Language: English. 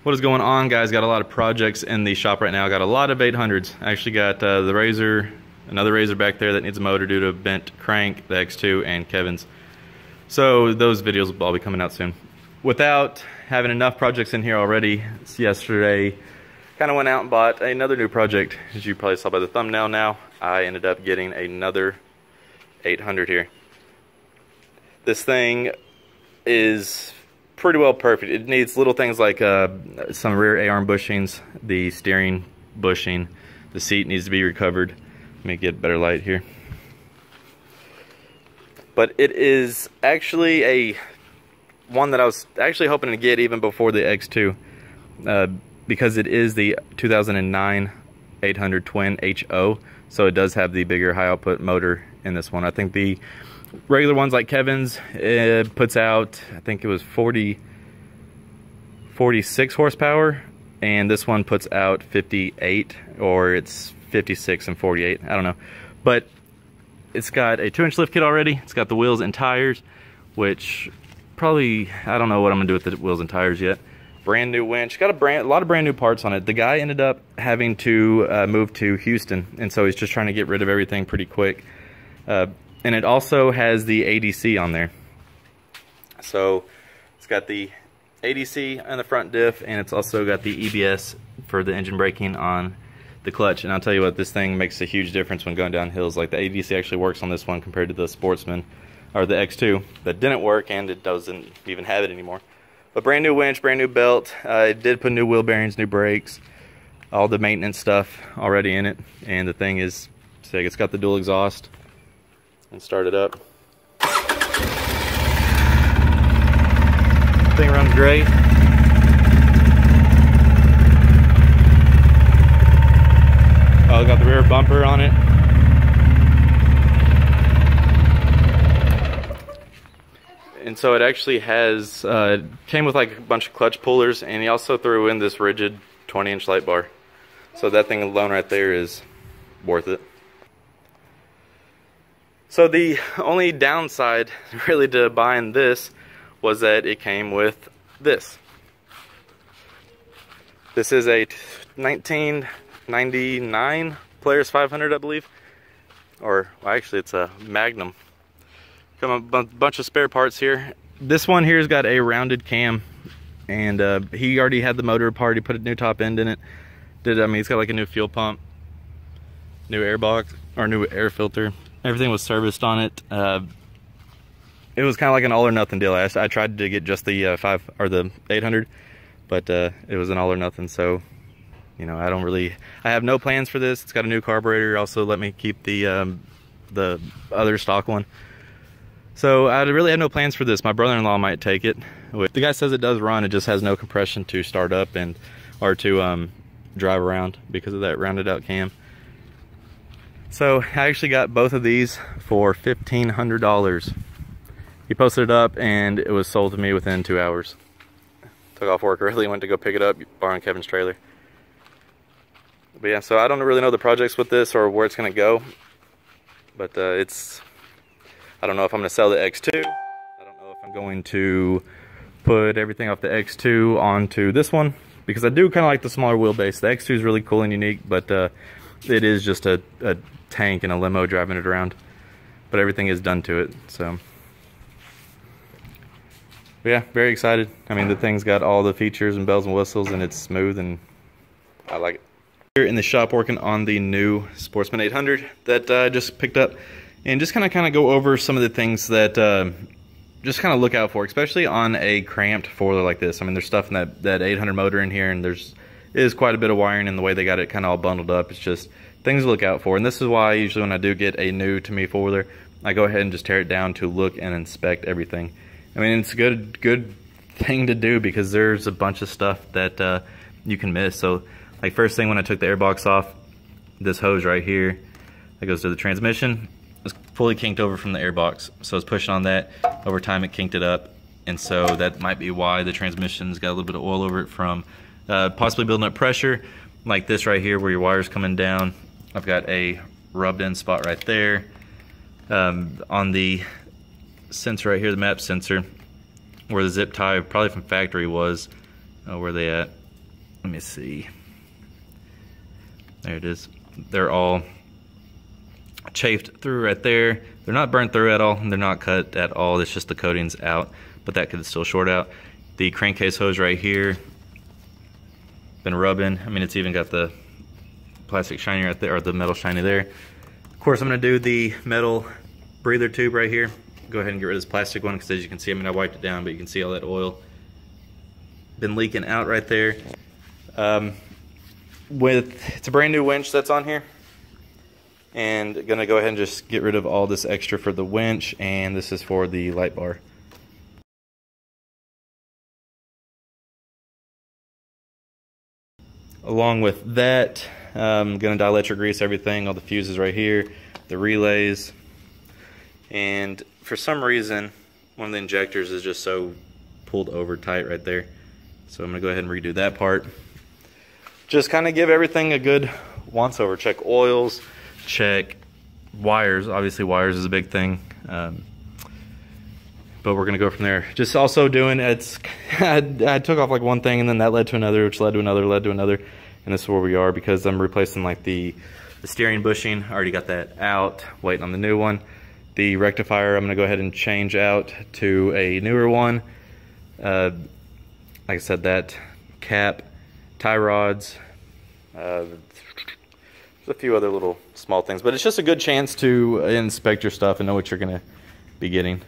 What is going on, guys? Got a lot of projects in the shop right now. Got a lot of 800s. I actually got the Razor, another Razor back there that needs a motor due to a bent crank, the X2, and Kevin's. So those videos will all be coming out soon. Without having enough projects in here already, yesterday kind of went out and bought another new project. As you probably saw by the thumbnail now, I ended up getting another 800 here. This thing is pretty well perfect. It needs little things like some rear A-arm bushings, the steering bushing, the seat needs to be recovered. Let me get better light here. But it is actually one that I was actually hoping to get even before the X2, because it is the 2009 800 Twin HO, so it does have the bigger high output motor in this one. I think the regular ones like Kevin's, it puts out, I think it was 46 horsepower, and this one puts out 58, or it's 56 and 48, I don't know. But it's got a 2-inch lift kit already. It's got the wheels and tires, which probably, I don't know what I'm gonna do with the wheels and tires yet. Brand new winch, got a lot of brand new parts on it. The guy ended up having to move to Houston, and so he's just trying to get rid of everything pretty quick. And it also has the ADC on there. So it's got the ADC on the front diff, and it's also got the EBS for the engine braking on the clutch. And I'll tell you what, this thing makes a huge difference when going down hills. Like, the ADC actually works on this one compared to the Sportsman or the X2 that didn't work, and it doesn't even have it anymore. But brand new winch, brand new belt. It did put new wheel bearings, new brakes, all the maintenance stuff already in it. And the thing is sick. It's got the dual exhaust. And start it up. Thing runs great. Oh, got the rear bumper on it. And so it actually has, came with like a bunch of clutch pullers, and he also threw in this rigid 20-inch light bar. So that thing alone right there is worth it. So the only downside really to buying this was that it came with this. This is a 1999 Polaris 500, I believe. Or, well, actually it's a Magnum. Come a bunch of spare parts here. This one here's got a rounded cam, and he already had the motor apart. He put a new top end in it. He's got like a new fuel pump, new air box, or new air filter. Everything was serviced on it. It was kind of like an all or nothing deal. I tried to get just the the 800, but it was an all or nothing. So, you know, I have no plans for this. It's got a new carburetor. Also, let me keep the other stock one. So I really had no plans for this. My brother-in-law might take it. The guy says it does run. It just has no compression to start up or to drive around because of that rounded out cam. So I actually got both of these for $1,500. He posted it up, and it was sold to me within 2 hours. Took off work early, went to go pick it up, borrowing Kevin's trailer. But yeah, so I don't really know the projects with this or where it's gonna go. But I don't know if I'm gonna sell the X2. I don't know if I'm going to put everything off the X2 onto this one, because I do kind of like the smaller wheelbase. The X2 is really cool and unique, but it is just a tank and a limo driving it around. But everything is done to it, so. But yeah, very excited. I mean, the thing's got all the features and bells and whistles, and it's smooth, and I like it. Here in the shop working on the new Sportsman 800 that I just picked up, and just kind of go over some of the things that just kind of look out for, especially on a cramped four-wheeler like this. I mean, there's stuff in that 800 motor in here, and is quite a bit of wiring in the way they got it kind of all bundled up. It's just things to look out for, and this is why usually when I do get a new to me four-wheeler, I go ahead and just tear it down to look and inspect everything. I mean, it's a good thing to do because there's a bunch of stuff that you can miss. So, like, first thing when I took the airbox off, this hose right here that goes to the transmission was fully kinked over from the airbox. So I was pushing on that. Over time it kinked it up, and so that might be why the transmission's got a little bit of oil over it from possibly building up pressure. Like this right here where your wire's coming down, I've got a rubbed in spot right there. On the sensor right here, the map sensor, where the zip tie probably from factory was, where they at, let me see. There it is. They're all chafed through right there. They're not burnt through at all, and they're not cut at all. It's just the coating's out, but that could still short out. The crankcase hose right here, been rubbing. I mean, it's even got the plastic shiny right there, or the metal shiny there. Of course, I'm gonna do the metal breather tube right here. Go ahead and get rid of this plastic one, because as you can see, I mean, I wiped it down, but you can see all that oil been leaking out right there. It's a brand new winch that's on here, and gonna go ahead and just get rid of all this extra for the winch, and this is for the light bar. Along with that, I'm gonna dielectric grease everything, all the fuses right here, the relays, and for some reason one of the injectors is just so pulled over tight right there. So I'm gonna go ahead and redo that part. Just kind of give everything a good once over. Check oils, check wires. Obviously wires is a big thing. But we're gonna go from there. Just also doing, I took off like one thing, and then that led to another, which led to another, and this is where we are, because I'm replacing like the steering bushing. I already got that out, waiting on the new one. The rectifier, I'm gonna go ahead and change out to a newer one. Like I said, that cap, tie rods, there's a few other little small things, but it's just a good chance to inspect your stuff and know what you're gonna be getting.